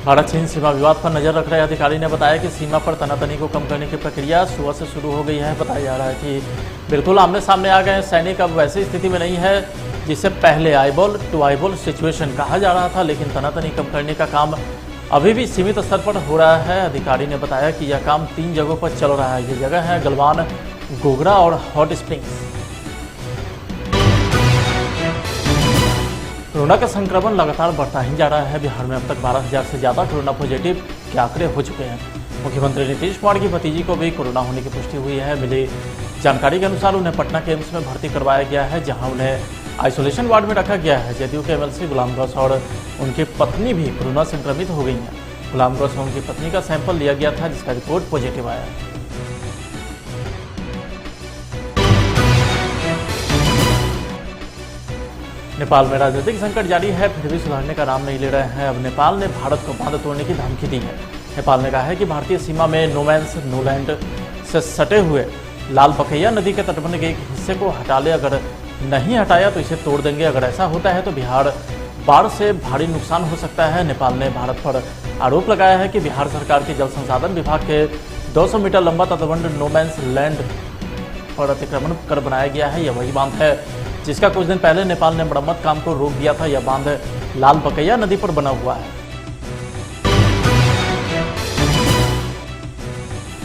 भारत चीन सीमा विवाद पर नजर रख रहे अधिकारी ने बताया कि सीमा पर तनातनी को कम करने की प्रक्रिया सुबह से शुरू हो गई है। बताया जा रहा है कि बिल्कुल आमने सामने आ गए सैनिक अब वैसी स्थिति में नहीं है जिसे पहले आईबॉल टू आईबॉल सिचुएशन कहा जा रहा था, लेकिन तनातनी कम करने का काम अभी भी सीमित स्तर पर हो रहा है। अधिकारी ने बताया कि यह काम 3 जगहों पर चल रहा है। ये जगह है गलवान, गोगरा और हॉट स्प्रिंग्स। कोरोना का संक्रमण लगातार बढ़ता ही जा रहा है। बिहार में अब तक 12,000 से ज़्यादा कोरोना पॉजिटिव के आंकड़े हो चुके हैं। मुख्यमंत्री नीतीश कुमार की भतीजी को भी कोरोना होने की पुष्टि हुई है। मिली जानकारी के अनुसार उन्हें पटना के एम्स में भर्ती करवाया गया है, जहां उन्हें आइसोलेशन वार्ड में रखा गया है। जदयू के एमएलसी गुलाम गौस और उनकी पत्नी भी कोरोना संक्रमित हो गई हैं। गुलाम गौस और उनकी पत्नी का सैंपल लिया गया था, जिसका रिपोर्ट पॉजिटिव आया। नेपाल में राजनीतिक संकट जारी है, फिर भी सुधारने का नाम नहीं ले रहे हैं। अब नेपाल ने भारत को बांध तोड़ने की धमकी दी है। नेपाल ने कहा है कि भारतीय सीमा में नो मैंस नो लैंड से सटे हुए लाल बकैया नदी के तटबंध के एक हिस्से को हटा ले, अगर नहीं हटाया तो इसे तोड़ देंगे। अगर ऐसा होता है तो बिहार बाढ़ से भारी नुकसान हो सकता है। नेपाल ने भारत पर आरोप लगाया है कि बिहार सरकार के जल संसाधन विभाग के 200 मीटर लंबा तटबंध नो मैंस लैंड पर अतिक्रमण कर बनाया गया है। यह वही बांध है जिसका कुछ दिन पहले नेपाल ने मरम्मत काम को रोक दिया था। यह बांध लाल बकैया नदी पर बना हुआ है।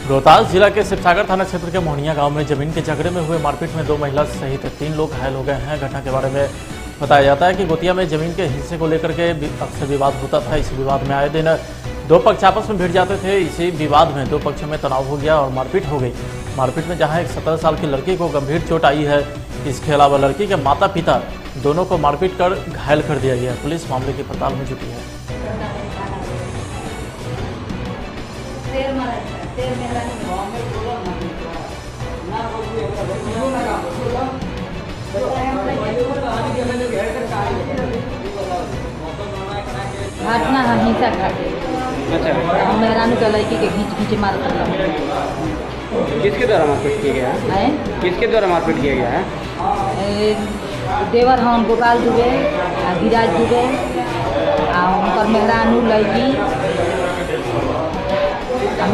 रोहतास जिला के शिवसागर थाना क्षेत्र के मोहनिया गांव में जमीन के झगड़े में हुए मारपीट में 2 महिला सहित 3 लोग घायल हो गए हैं। घटना के बारे में बताया जाता है कि गोतिया में जमीन के हिस्से को लेकर के अक्सर विवाद होता था। इसी विवाद में आए दिन 2 पक्ष आपस में भिड़ जाते थे। इसी विवाद में 2 पक्षों में तनाव हो गया और मारपीट हो गई। मारपीट में जहां एक 17 साल की लड़की को गंभीर चोट आई है, इसके अलावा लड़की के माता पिता दोनों को मारपीट कर घायल कर दिया गया। पुलिस मामले की पड़ताल में जुटी है। घटना हिंसा घाटे। अच्छा, मेहरानू के लड़की के घींच मार किसके द्वारा मारपीट किया गया है? किसके द्वारा मारपीट किया गया है? देवर हम गोपाल दुबे, विराज दुबे, उनकर मेहरानू लड़की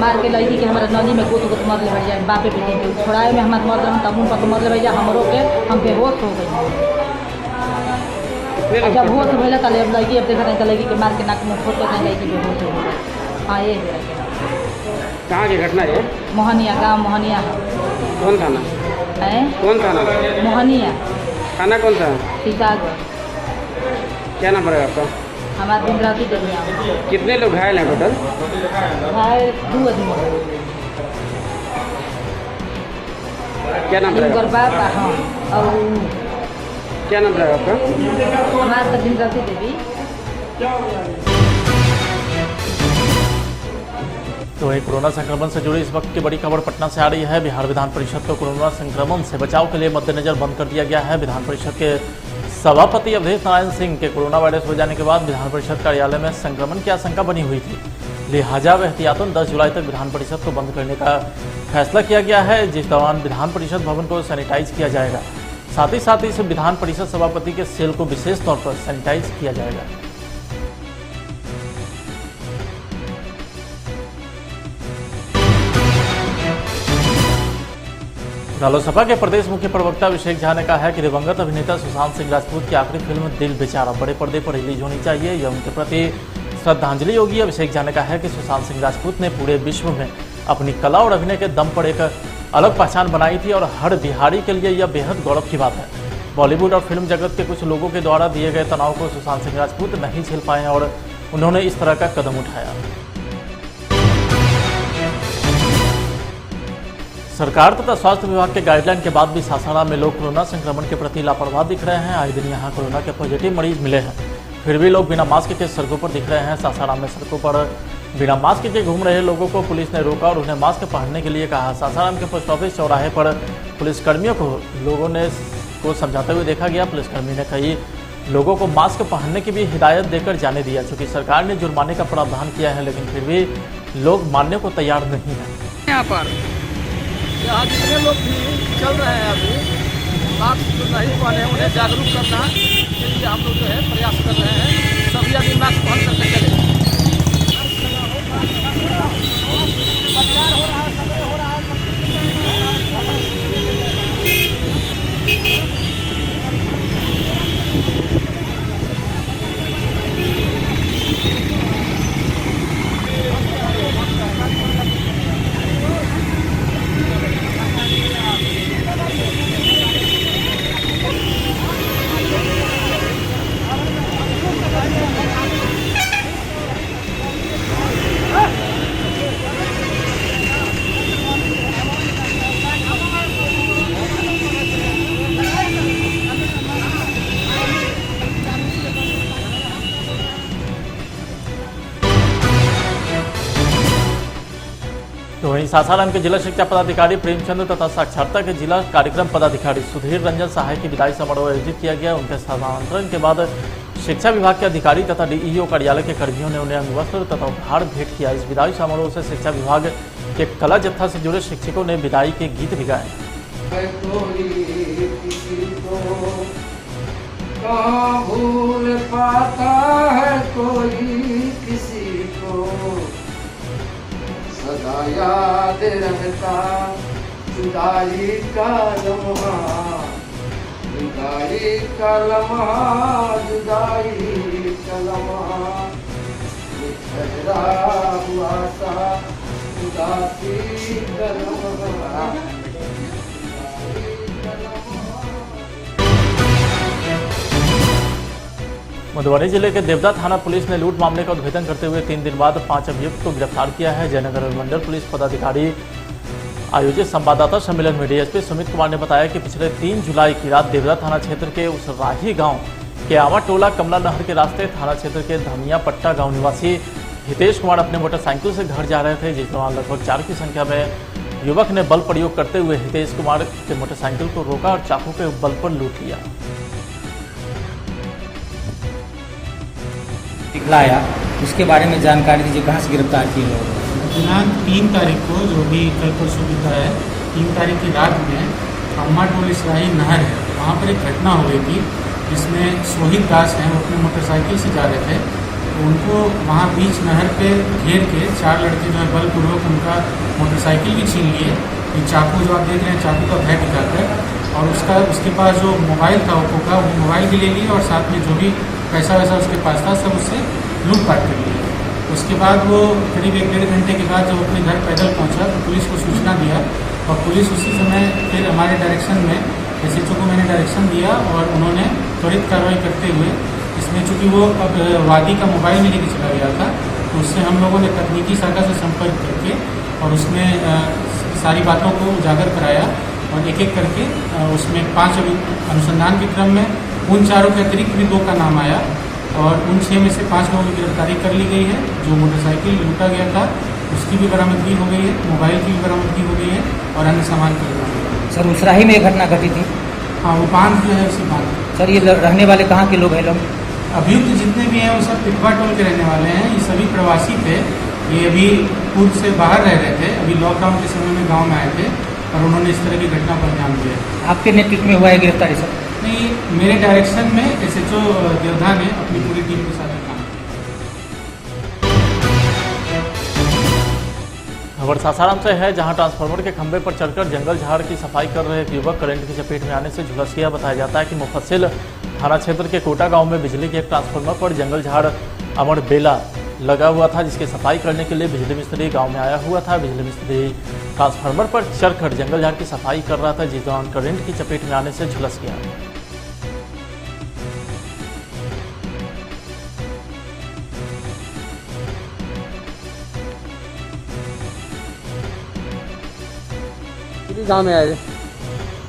मार के लड़की के हमारे नदी में गोत मर ले भैया। बापे बेटी के छोड़ाए में हमारे मर रहे तब उन पर मर ले भैया। हमरों के हम बेहोश हो गए। जब होश हो गया तब लड़की अब देखा नहीं लड़की के मार के नाक में फोटो नहीं लड़की बेहोश हो गई। हाँ, ये कहाँ की घटना है? मोहनिया गाँव मोहनिया। कौन थाना है? कौन थाना? मोहनिया। थाना कौन सा? क्या नाम पड़ेगा आपका? हमारे बिंद्रावती दरिया। कितने लोग घायल हैं टोटल? घायल 2 आदमी। क्या नाम पड़ेगा? हाँ, और क्या नाम पड़ेगा आपका? हमारे तो बिंद्रावती देवी। तो वहीं कोरोना संक्रमण से जुड़ी इस वक्त की बड़ी खबर पटना से आ रही है। बिहार विधान परिषद को कोरोना संक्रमण से बचाव के लिए मद्देनजर बंद कर दिया गया है। विधान परिषद के सभापति अवधेश नारायण सिंह के कोरोना वायरस हो जाने के बाद विधान परिषद कार्यालय में संक्रमण की आशंका बनी हुई थी, लिहाजा एहतियातन 10 जुलाई तक विधान परिषद को बंद करने का फैसला किया गया है, जिस दौरान विधान परिषद भवन को सैनिटाइज किया जाएगा। साथ ही इस विधान परिषद सभापति के सेल को विशेष तौर पर सैनिटाइज किया जाएगा। रालोसपा के प्रदेश मुख्य प्रवक्ता अभिषेक झा ने कहा है कि दिवंगत अभिनेता सुशांत सिंह राजपूत की आखिरी फिल्म दिल बेचारा बड़े पर्दे पर रिलीज होनी चाहिए। यह उनके प्रति श्रद्धांजलि होगी। अभिषेक झा ने कहा है कि सुशांत सिंह राजपूत ने पूरे विश्व में अपनी कला और अभिनय के दम पर एक अलग पहचान बनाई थी और हर बिहारी के लिए यह बेहद गौरव की बात है। बॉलीवुड और फिल्म जगत के कुछ लोगों के द्वारा दिए गए तनाव को सुशांत सिंह राजपूत नहीं झेल पाए और उन्होंने इस तरह का कदम उठाया। सरकार तथा स्वास्थ्य विभाग के गाइडलाइन के बाद भी सासाराम में लोग कोरोना संक्रमण के प्रति लापरवाह दिख रहे हैं। आए दिन यहाँ कोरोना के पॉजिटिव मरीज मिले हैं, फिर भी लोग बिना मास्क के सड़कों पर दिख रहे हैं। सासाराम में सड़कों पर बिना मास्क के घूम रहे लोगों को पुलिस ने रोका और उन्हें मास्क पहनने के लिए कहा। सासाराम के पोस्ट ऑफिस चौराहे पर पुलिसकर्मियों को लोगों ने समझाते हुए देखा गया। पुलिसकर्मी ने कई लोगों को मास्क पहनने की भी हिदायत देकर जाने दिया। चूँकि सरकार ने जुर्माने का प्रावधान किया है, लेकिन फिर भी लोग मानने को तैयार नहीं है। यहाँ जितने लोग भी चल रहे हैं अभी मास्क जो नहीं पहने उन्हें जागरूक करना के लिए हम लोग जो है प्रयास कर रहे हैं। सभी आदमी मास्क पहन करके चले। तो वहीं सासाराम के जिला शिक्षा पदाधिकारी प्रेमचंद तथा साक्षरता के जिला कार्यक्रम पदाधिकारी सुधीर रंजन सहाय की विदाई समारोह आयोजित किया गया। उनके स्थानांतरण के बाद शिक्षा विभाग के अधिकारी तथा डीईओ कार्यालय के कर्मियों ने उन्हें अंगवस्त्र तथा उपहार भेंट किया। इस विदाई समारोह से शिक्षा विभाग के कला जत्था से जुड़े शिक्षकों ने विदाई के गीत भी गाए। कहाँ भूल पाता है कोई किसी को, सदा याद रहता जुदाई का लम्हा, जुदाई का लम्हा, जुदाई का लम्हा, ठहरा हुआ सा उदासी का लम्हा। मधुबनी जिले के देवदा थाना पुलिस ने लूट मामले का उद्भेदन करते हुए 3 दिन बाद 5 अभियुक्त को गिरफ्तार किया है। जयनगर मंडल पुलिस पदाधिकारी आयोजित संवाददाता सम्मेलन में डीएसपी सुमित कुमार ने बताया कि पिछले 3 जुलाई की रात देवदा थाना क्षेत्र के उस राही गांव के आवा टोला कमला नहर के रास्ते थाना क्षेत्र के धमिया पट्टा गाँव निवासी हितेश कुमार अपने मोटरसाइकिल से घर जा रहे थे। जिस दौरान लगभग 4 की संख्या में युवक ने बल प्रयोग करते हुए हितेश कुमार के मोटरसाइकिल को रोका और चाकू के बल पर लूट लिया। दिखलाया, उसके बारे में जानकारी दीजिए, कहाँ से गिरफ्तार किए लोग? दिनांक 3 तारीख को, जो भी कल परसों बीता है, 3 तारीख की रात में अम्मा टोली सराही नहर है, वहाँ पर एक घटना हो गई थी जिसमें सोहित दास हैं, वो अपने मोटरसाइकिल से जा रहे थे। तो उनको वहाँ बीच नहर पे घेर के 4 लड़के जो है बलपूर्वक उनका मोटरसाइकिल भी छीन लिए। ये चाकू जो आप देख रहे हैं, चाकू का भय दिखाकर, और उसके पास जो मोबाइल था ओप्पो का, वो मोबाइल भी ले लिए और साथ में जो भी पैसा वैसा उसके पास था सब उससे लूटपाट कर लिया। उसके बाद वो करीब 1-1.5 घंटे के बाद जब अपने घर पैदल पहुंचा तो पुलिस को सूचना दिया और पुलिस उसी समय फिर हमारे डायरेक्शन में एसएचओ को मैंने डायरेक्शन दिया और उन्होंने त्वरित कार्रवाई करते हुए, इसमें चूँकि वो अब वादी का मोबाइल में लेके चला गया था, तो उससे हम लोगों ने तकनीकी शाखा से संपर्क करके और उसमें सारी बातों को उजागर कराया और एक एक करके उसमें 5 अनुसंधान के क्रम में उन 4 के अतिरिक्त भी 2 का नाम आया और उन 6 में से 5 लोगों की गिरफ्तारी कर ली गई है। जो मोटरसाइकिल लूटा गया था उसकी भी बरामदगी हो गई है, मोबाइल की भी बरामदगी हो गई है और अन्य सामान की भी। सर, उसराही में घटना घटी थी? हाँ, वो बांध जो है उसी बांध। सर, ये रहने वाले कहाँ के लोग हैं? लोग अभियुक्त जितने भी हैं वो सब पिटवा टोल के रहने वाले हैं। ये सभी प्रवासी थे, ये अभी पूर्व से बाहर रह रहे थे, अभी लॉकडाउन के समय में गाँव में आए थे और उन्होंने इस तरह की घटना पर ध्यान दिया। आपके नेतृत्व में हुआ है गिरफ्तारी सर? नहीं, मेरे डायरेक्शन में एसएचओ देवधा ने अपनी पूरी टीम के साथ काम किया। खबर सासाराम से है, जहां ट्रांसफार्मर के खंभे पर चढ़कर जंगल झाड़ की सफाई कर रहे एक युवक करंट की चपेट में आने से झुलस गया। बताया जाता है कि मुफस्सिल थाना क्षेत्र के कोटा गांव में बिजली के एक ट्रांसफार्मर पर जंगल झाड़ अमर बेला लगा हुआ था, जिसकी सफाई करने के लिए बिजली मिस्त्री गांव में आया हुआ था। बिजली मिस्त्री ट्रांसफार्मर पर चढ़कर जंगल झाड़ की सफाई कर रहा था, जिस दौरान करंट की चपेट में आने से झुलस गया। गांव में आए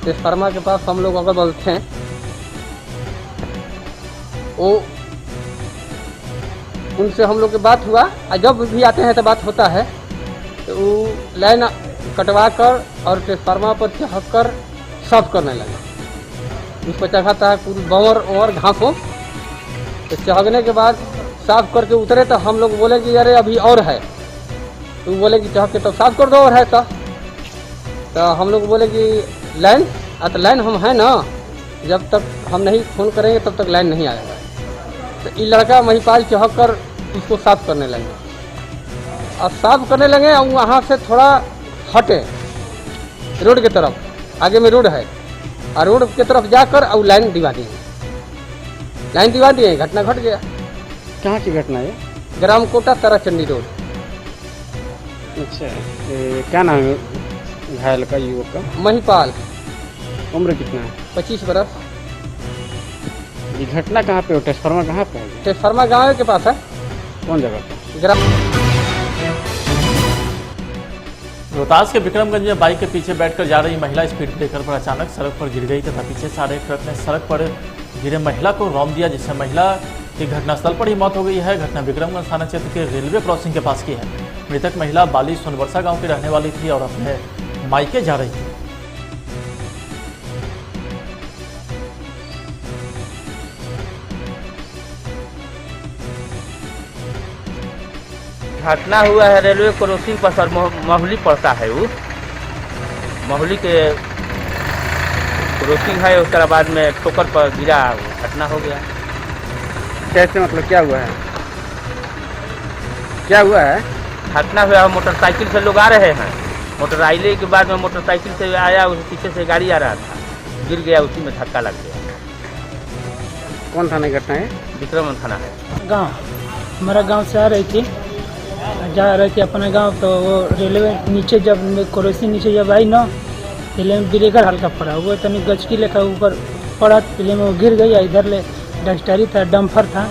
ट्रांसफार्मर के पास हम लोग अगर बोलते हैं, वो उनसे हम लोग की बात हुआ, और जब भी आते हैं तो बात होता है, तो वो लाइन कटवा कर और ट्रांसफार्मर पर चढ़ कर साफ करने लगे। उस पर चढ़ाता है पूरी बंवर घास हो, तो चढ़ने के बाद साफ करके उतरे तो हम लोग बोले कि अरे अभी और है, तो बोले कि चढ़ के तो साफ कर दो और है तो हम लोग बोले कि लाइन तो लाइन हम है ना, जब तक हम नहीं फोन करेंगे तब तक लाइन नहीं आएगा। तो ये लड़का महिपाल चढ़ कर उसको साफ करने लगे। और साफ करने लगे और वहाँ से थोड़ा हटे रोड की तरफ, आगे में रोड है और रोड की तरफ जाकर और लाइन दिवा दिए, घटना घट गया। कहाँ की घटना है? ग्राम कोटा ताराचंडी रोड। अच्छा, क्या नाम है घायल का, युवक का? महिपाल, उम्र कितना है? 25 बरस। ये घटना कहाँ पे हो? ट्रांसफार्मर कहाँ पे है? ट्रांसफार्मर गाँव के पास है। कौन जगह पे? ग्राम रोहतास के विक्रमगंज में बाइक के पीछे बैठकर जा रही महिला स्पीड ब्रेकर पर अचानक सड़क पर गिर गई तथा पीछे से आ रहे ट्रक ने सड़क पर गिरे महिला को रौंद दिया, जिससे महिला की घटनास्थल पर ही मौत हो गई है। घटना विक्रमगंज थाना क्षेत्र के रेलवे क्रॉसिंग के पास की है। मृतक महिला बाली सोनवर्षा गांव की रहने वाली थी और अपने मायके जा रही थी। घटना हुआ है रेलवे क्रॉसिंग पर सर, महुली पड़ता है वो, महुली के क्रॉसिंग है, उसके बाद में ठोकर पर गिरा, घटना हो गया। कैसे, मतलब क्या हुआ है? क्या हुआ है? घटना हुआ है मोटरसाइकिल से लोग आ रहे हैं, मोटरसाइकिल के बाद में मोटरसाइकिल से आया, उस पीछे से गाड़ी आ रहा था, गिर गया, उसी में धक्का लग गया। कौन थाना घटना है? विक्रमगंज थाना है। गाँव, हमारा गाँव से आ रही थी, जा रहे थे अपने गांव, तो वो रेलवे नीचे जब क्रॉसिंग नीचे जब आई ना, रेलवे में ब्रेकर हल्का पड़ा, वो तनी गचकी लेकर ऊपर पड़ा, रेलवे में वो गिर गई। इधर ले डस्टरी था, डम्फर था,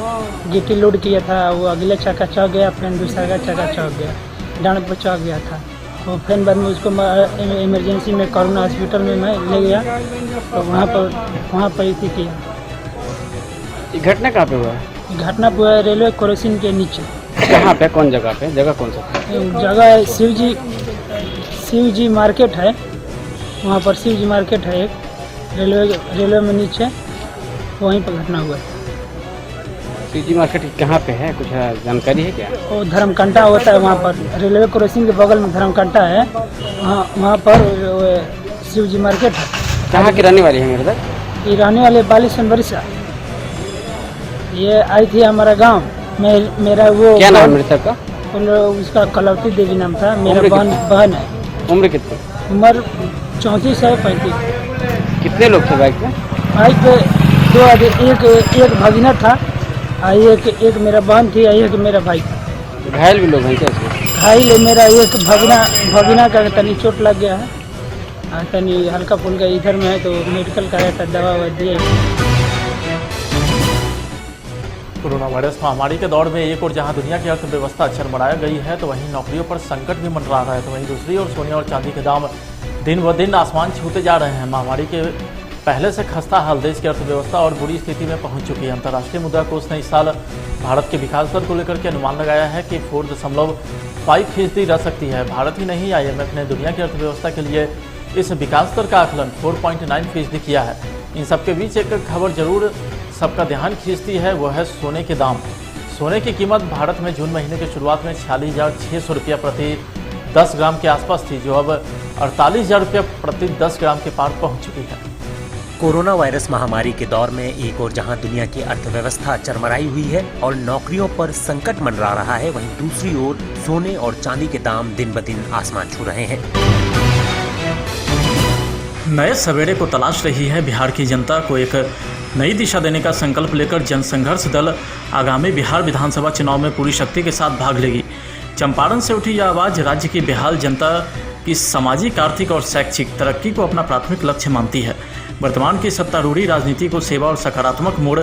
गिट्टी लोड किया था, वो अगले चक्का चौक गया, फिर दूसरा का चक्का चौक गया, डांड पर चौक गया था। तो फिर बाद में उसको इमरजेंसी में कोरोना हॉस्पिटल में मैं ले गया, तो वहाँ पर ही थी किया। घटना कहाँ पे हुआ है? घटना हुआ है रेलवे क्रॉसिंग के नीचे। कहाँ पे, कौन जगह पे? जगह कौन सा? जगह है शिव जी मार्केट है, वहाँ पर शिव जी मार्केट है एक, रेलवे में नीचे, वहीं पर घटना हुआ है। शिव जी मार्केट कहाँ पे है, कुछ जानकारी है क्या? वो धर्मकंटा होता है वहाँ पर, रेलवे क्रॉसिंग के बगल में धर्मकंटा है, वहाँ पर शिव जी मार्केट है। कहाँ की रहने वाली है मेरे तक? ये रहने वाले बाली सोनवर्षा, ये आई थी हमारा गाँव। मेरा वो क्या नाम मृतक का? उसका कलौती देवी नाम था, मेरा बहन है। उम्र कितनी? उम्र 34 से 35। कितने लोग थे बाइक में? बाइक पे दो आदमी, एक भगिना था, एक मेरा बहन थी, एक मेरा भाई था। घायल भी लोग हैं क्या इसमें? घायल मेरा एक भगिना का तनी चोट लग गया है, तनी हल्का फुल्का इधर में है, तो मेडिकल कराया था, दवा दिए। कोरोना वायरस महामारी के दौर में एक और जहां दुनिया की अर्थव्यवस्था चरमराया गई है, तो वहीं नौकरियों पर संकट भी मंडरा रहा है, तो वहीं दूसरी ओर सोने और चांदी के दाम दिन ब दिन आसमान छूते जा रहे हैं। महामारी के पहले से खस्ता हाल देश की अर्थव्यवस्था और बुरी स्थिति में पहुंच चुकी है। अंतर्राष्ट्रीय मुद्रा कोष ने इस साल भारत के विकास दर को लेकर के अनुमान लगाया है कि 4.5% रह सकती है। भारत ही नहीं, IMF ने दुनिया की अर्थव्यवस्था के लिए इस विकास दर का आकलन 4.9% किया है। इन सबके बीच एक खबर जरूर सबका ध्यान खींचती है, वो है सोने के दाम। सोने की कीमत भारत में जून महीने की शुरुआत में 46,600 रुपया प्रति 10 ग्राम के आसपास थी, जो अब 48,000 रुपया प्रति 10 ग्राम के पार पहुंच चुकी है। कोरोना वायरस महामारी के दौर में एक और जहां दुनिया की अर्थव्यवस्था चरमराई हुई है और नौकरियों पर संकट मंडरा रहा है, वहीं दूसरी ओर सोने और चांदी के दाम दिन ब दिन आसमान छू रहे हैं। नए सवेरे को तलाश रही है बिहार की जनता को एक नई दिशा देने का संकल्प लेकर जनसंघर्ष दल आगामी बिहार विधानसभा चुनाव में पूरी शक्ति के साथ भाग लेगी। चंपारण से उठी यह आवाज़ राज्य की बेहाल जनता की सामाजिक, आर्थिक और शैक्षिक तरक्की को अपना प्राथमिक लक्ष्य मानती है। वर्तमान की सत्तारूढ़ी राजनीति को सेवा और सकारात्मक मोड़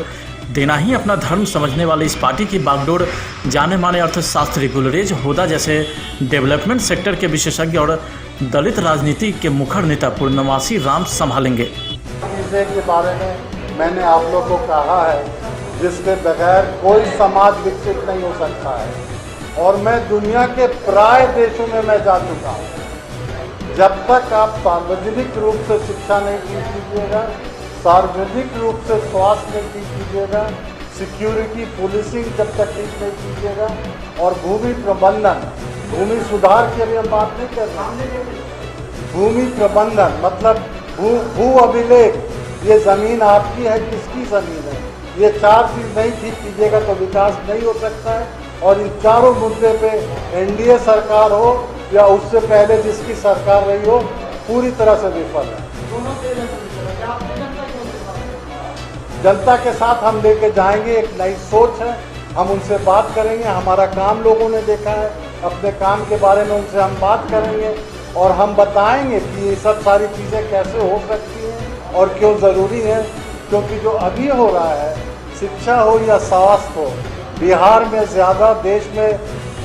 देना ही अपना धर्म समझने वाली इस पार्टी की बागडोर जाने माने अर्थशास्त्री गुलरेज होदा जैसे डेवलपमेंट सेक्टर के विशेषज्ञ और दलित राजनीति के मुखर नेता पूर्णमासी राम संभालेंगे। के बारे में मैंने आप लोग को कहा है, जिसके बगैर कोई समाज विकसित नहीं हो सकता है, और मैं दुनिया के प्राय देशों में मैं जा चुका हूँ। जब तक आप सार्वजनिक रूप से शिक्षा नहीं ठीक कीजिएगा, सार्वजनिक रूप से स्वास्थ्य नहीं ठीक कीजिएगा, सिक्योरिटी पुलिसिंग जब तक ठीक नहीं कीजिएगा, और भूमि प्रबंधन, भूमि सुधार की अभी हम बात नहीं कर रहे, भूमि प्रबंधन मतलब भू अभिलेख, ये ज़मीन आपकी है, किसकी ज़मीन है, ये 4 चीज़ नहीं ठीक कीजिएगा तो विकास नहीं हो सकता है। और इन चारों मुद्दे पे एनडीए सरकार हो या उससे पहले जिसकी सरकार रही हो, पूरी तरह से विफल है। जनता के साथ हम लेके जाएंगे, एक नई सोच है, हम उनसे बात करेंगे। हमारा काम लोगों ने देखा है, अपने काम के बारे में उनसे हम बात करेंगे और हम बताएंगे कि ये सब सारी चीज़ें कैसे हो सकती हैं और क्यों ज़रूरी है। क्योंकि जो अभी हो रहा है, शिक्षा हो या स्वास्थ्य हो, बिहार में ज़्यादा, देश में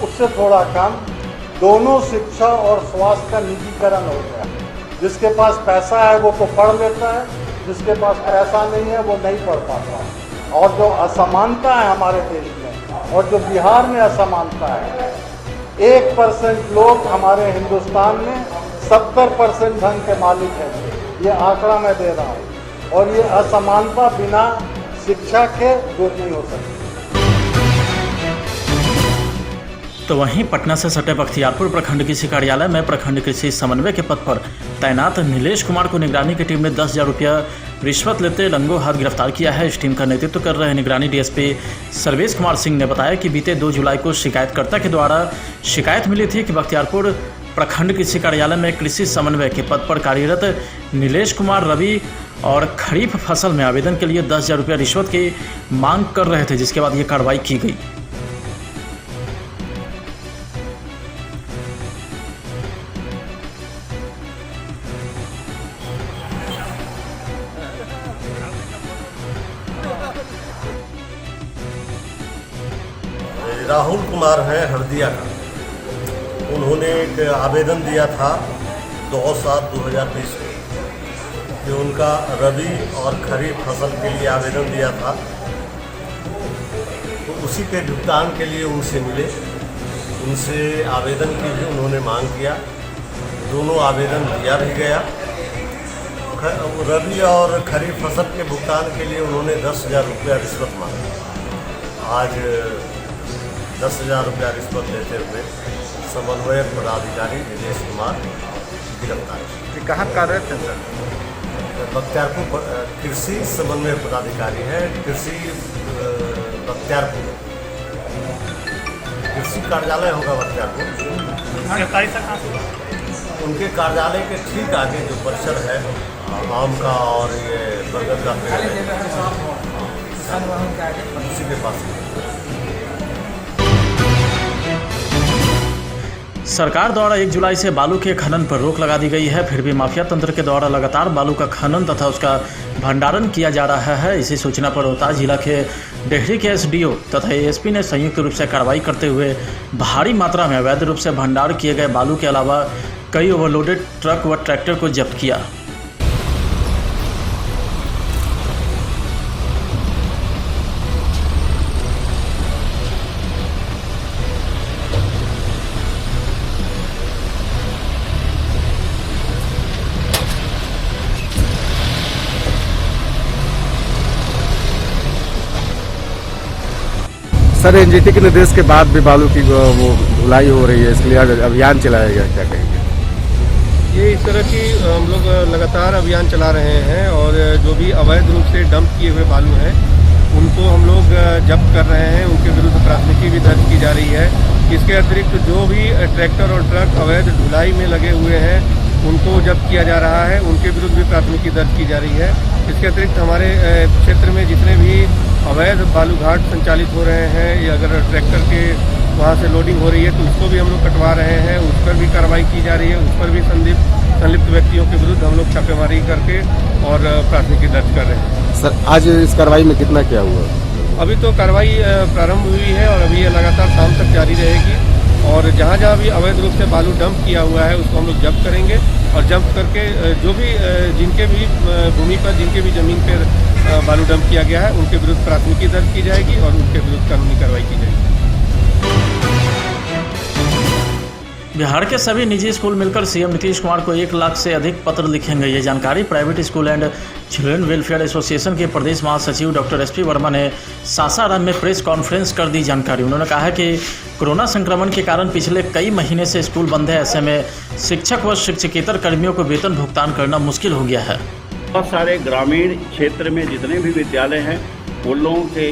उससे थोड़ा कम, दोनों शिक्षा और स्वास्थ्य का निजीकरण हो गया। जिसके पास पैसा है वो तो पढ़ लेता है, जिसके पास पैसा नहीं है वो नहीं पढ़ पाता। और जो असमानता है हमारे देश में, और जो बिहार में असमानता है, 1% लोग हमारे हिंदुस्तान में 70% धन के मालिक हैं। ये आंकड़ा मैं दे रहा हूँ, और ये असमानता बिना शिक्षा के दूर नहीं हो सकती। तो वहीं पटना से सटे बख्तियारपुर प्रखंड कृषि कार्यालय में प्रखंड कृषि समन्वय के पद पर तैनात नीलेश कुमार को निगरानी की टीम ने 10,000 रुपया रिश्वत लेते रंगों हाथ गिरफ्तार किया है। इस टीम का नेतृत्व कर रहे निगरानी डीएसपी सर्वेश कुमार सिंह ने बताया कि बीते 2 जुलाई को शिकायतकर्ता के द्वारा शिकायत मिली थी कि बख्तियारपुर प्रखंड कृषि कार्यालय में कृषि समन्वय के पद पर कार्यरत नीलेश कुमार रवि और खरीफ फसल में आवेदन के लिए 10,000 रुपया रिश्वत की मांग कर रहे थे, जिसके बाद ये कार्रवाई की गई। राहुल कुमार हैं हरदिया का। उन्होंने एक आवेदन दिया था 2/7/2020 में कि उनका रबी और खरीफ फसल के लिए आवेदन दिया था, तो उसी के भुगतान के लिए उनसे मिले, उनसे आवेदन की भी उन्होंने मांग किया। दोनों आवेदन दिया भी गया। रबी और खरीफ फसल के भुगतान के लिए उन्होंने 10,000 रुपया रिश्वत मांगा। आज 10,000 रुपया रिश्वत लेते हुए समन्वय पदाधिकारी नीलेश कुमार गिरफ्तार। कहाँ कार्यरत है सर? बख्तियारपुर कृषि समन्वय पदाधिकारी है, कृषि बख्तियारपुर कृषि कार्यालय होगा बख्तियारपुर। उनके कार्यालय के ठीक आगे जो परिसर है आम का और ये बरगद का पेड़ है, उसी के पास। सरकार द्वारा 1 जुलाई से बालू के खनन पर रोक लगा दी गई है, फिर भी माफिया तंत्र के द्वारा लगातार बालू का खनन तथा उसका भंडारण किया जा रहा है। इसी सूचना पर रोहतास जिला के डेहरी के एसडीओ तथा एएसपी ने संयुक्त रूप से कार्रवाई करते हुए भारी मात्रा में अवैध रूप से भंडार किए गए बालू के अलावा कई ओवरलोडेड ट्रक व ट्रैक्टर को जब्त किया। सर, एनजीटी के निर्देश के बाद भी बालू की वो ढुलाई हो रही है, इसलिए अभियान चलाया गया, क्या कहेंगे? ये इस तरह की हम लोग लगातार अभियान चला रहे हैं और जो भी अवैध रूप से डंप किए हुए बालू हैं उनको हम लोग जब्त कर रहे हैं। उनके विरुद्ध प्राथमिकी भी दर्ज की जा रही है। इसके अतिरिक्त जो भी ट्रैक्टर और ट्रक अवैध ढुलाई में लगे हुए हैं उनको जब्त किया जा रहा है, उनके विरुद्ध भी प्राथमिकी दर्ज की जा रही है। इसके अतिरिक्त हमारे क्षेत्र में जितने भी अवैध बालू घाट संचालित हो रहे हैं या अगर ट्रैक्टर के वहाँ से लोडिंग हो रही है तो उसको भी हम लोग कटवा रहे हैं, उस पर भी कार्रवाई की जा रही है। उस पर भी संलिप्त व्यक्तियों के विरुद्ध हम लोग छापेमारी करके और प्राथमिकी दर्ज कर रहे हैं। सर, आज इस कार्रवाई में कितना क्या हुआ? अभी तो कार्रवाई प्रारंभ हुई है और अभी ये लगातार शाम तक जारी रहेगी और जहाँ जहाँ भी अवैध रूप से बालू डंप किया हुआ है उसको हम लोग जब्त करेंगे और जब्त करके जो भी जिनके भी भूमि पर जिनके भी ज़मीन पर बालू डंप किया गया है उनके विरुद्ध प्राथमिकी दर्ज की जाएगी और उनके विरुद्ध कानूनी कार्रवाई की जाएगी। बिहार के सभी निजी स्कूल मिलकर सीएम नीतीश कुमार को 1 लाख से अधिक पत्र लिखेंगे। ये जानकारी private school and children welfare association के प्रदेश महासचिव डॉक्टर एसपी वर्मा ने सासाराम में प्रेस कॉन्फ्रेंस कर दी जानकारी। उन्होंने कहा है कि कोरोना संक्रमण के कारण पिछले कई महीने से स्कूल बंद है, ऐसे में शिक्षक व शिक्षकेतर कर्मियों को वेतन भुगतान करना मुश्किल हो गया है। बहुत सारे ग्रामीण क्षेत्र में जितने भी विद्यालय हैं उन लोगों से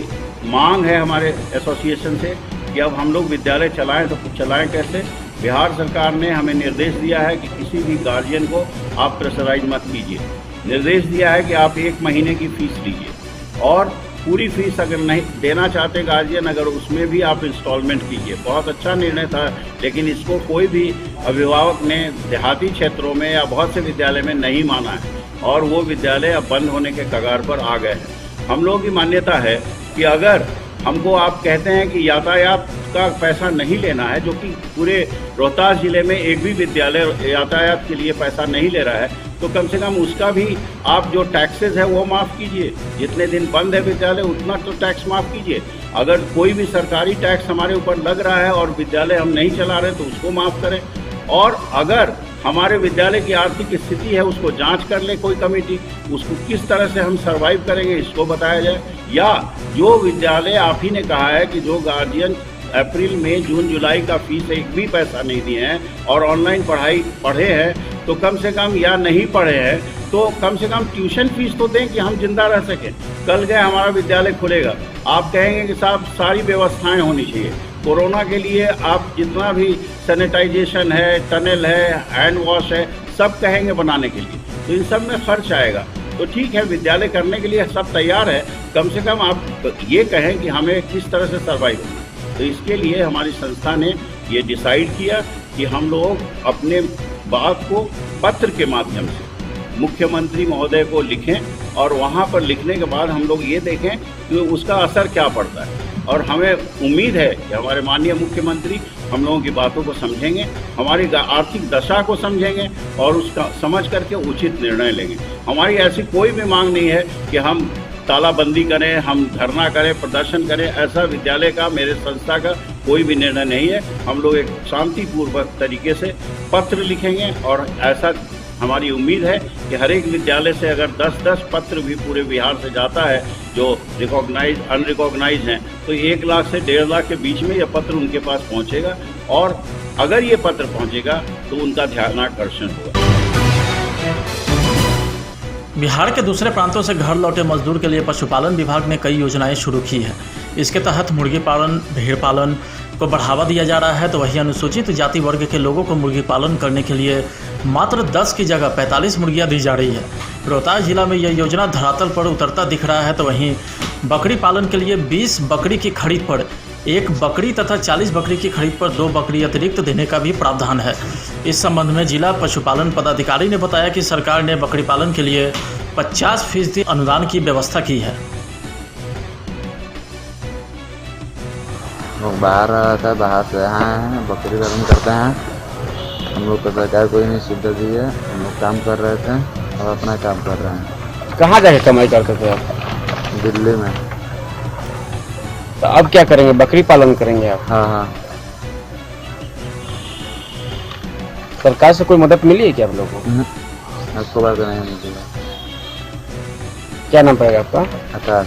मांग है हमारे एसोसिएशन से कि अब हम लोग विद्यालय चलाएं तो चलाएं कैसे। बिहार सरकार ने हमें निर्देश दिया है कि किसी भी गार्जियन को आप प्रेशराइज मत कीजिए। निर्देश दिया है कि आप 1 महीने की फीस लीजिए और पूरी फीस अगर नहीं देना चाहते गार्जियन, अगर उसमें भी आप इंस्टॉलमेंट कीजिए। बहुत अच्छा निर्णय था, लेकिन इसको कोई भी अभिभावक ने देहाती क्षेत्रों में या बहुत से विद्यालय में नहीं माना है और वो विद्यालय अब बंद होने के कगार पर आ गए हैं। हम लोगों की मान्यता है कि अगर हमको आप कहते हैं कि यातायात का पैसा नहीं लेना है, जो कि पूरे रोहतास जिले में एक भी विद्यालय यातायात के लिए पैसा नहीं ले रहा है, तो कम से कम उसका भी आप जो टैक्सेस है वो माफ़ कीजिए। जितने दिन बंद है विद्यालय उतना तो टैक्स माफ़ कीजिए। अगर कोई भी सरकारी टैक्स हमारे ऊपर लग रहा है और विद्यालय हम नहीं चला रहे तो उसको माफ़ करें। और अगर हमारे विद्यालय की आर्थिक स्थिति है उसको जांच कर ले कोई कमेटी, उसको किस तरह से हम सर्वाइव करेंगे इसको बताया जाए। या जो विद्यालय आप ही ने कहा है कि जो गार्जियन अप्रैल मई जून जुलाई का फीस एक भी पैसा नहीं दिए हैं और ऑनलाइन पढ़े हैं, तो कम से कम, या नहीं पढ़े हैं तो कम से कम ट्यूशन फीस तो दें कि हम जिंदा रह सकें। कल गए हमारा विद्यालय खुलेगा, आप कहेंगे कि साहब सारी व्यवस्थाएं होनी चाहिए। कोरोना के लिए आप जितना भी सैनिटाइजेशन है, टनल है, हैंड वॉश है, सब कहेंगे बनाने के लिए, तो इन सब में खर्च आएगा। तो ठीक है, विद्यालय करने के लिए सब तैयार है, कम से कम आप ये कहें कि हमें किस तरह से सर्वाइव होना। तो इसके लिए हमारी संस्था ने ये डिसाइड किया कि हम लोग अपने बात को पत्र के माध्यम से मुख्यमंत्री महोदय को लिखें और वहाँ पर लिखने के बाद हम लोग ये देखें कि उसका असर क्या पड़ता है। और हमें उम्मीद है कि हमारे माननीय मुख्यमंत्री हम लोगों की बातों को समझेंगे, हमारी आर्थिक दशा को समझेंगे और उसका समझ करके उचित निर्णय लेंगे। हमारी ऐसी कोई भी मांग नहीं है कि हम तालाबंदी करें, हम धरना करें, प्रदर्शन करें। ऐसा विद्यालय का, मेरे संस्था का कोई भी निर्णय नहीं है। हम लोग एक शांतिपूर्वक तरीके से पत्र लिखेंगे और ऐसा हमारी उम्मीद है कि हर एक विद्यालय से अगर 10-10 पत्र भी पूरे बिहार से जाता है जो रिकॉग्नाइज अनरिकॉग्नाइज हैं, तो 1 लाख से 1.5 लाख के बीच में यह पत्र उनके पास पहुंचेगा और अगर ये पत्र पहुंचेगा तो उनका ध्यानाकर्षण होगा। बिहार के दूसरे प्रांतों से घर लौटे मजदूर के लिए पशुपालन विभाग ने कई योजनाएं शुरू की है। इसके तहत मुर्गी पालन, भेड़ पालन को बढ़ावा दिया जा रहा है, तो वहीं अनुसूचित जाति वर्ग के लोगों को मुर्गी पालन करने के लिए मात्र 10 की जगह 45 मुर्गियां दी जा रही है। रोहतास जिला में यह योजना धरातल पर उतरता दिख रहा है, तो वहीं बकरी पालन के लिए 20 बकरी की खरीद पर 1 बकरी तथा 40 बकरी की खरीद पर 2 बकरी अतिरिक्त देने का भी प्रावधान है। इस संबंध में जिला पशुपालन पदाधिकारी ने बताया कि सरकार ने बकरी पालन के लिए 50% अनुदान की व्यवस्था की है। लोग बाहर रहा था, बाहर से आए हैं, बकरी पालन करते हैं। हम लोग को सरकार कोई नहीं सुविधा दी है, हम लोग काम कर रहे थे और अपना काम कर रहे हैं। कहाँ जाके कमाई करते थे आप? दिल्ली में। तो अब क्या करेंगे, बकरी पालन करेंगे आप? हाँ। सरकार से कोई मदद मिली है क्या आप लोगों को? आपको बात नहीं मिली। क्या नाम पड़ेगा आपका? आकाश।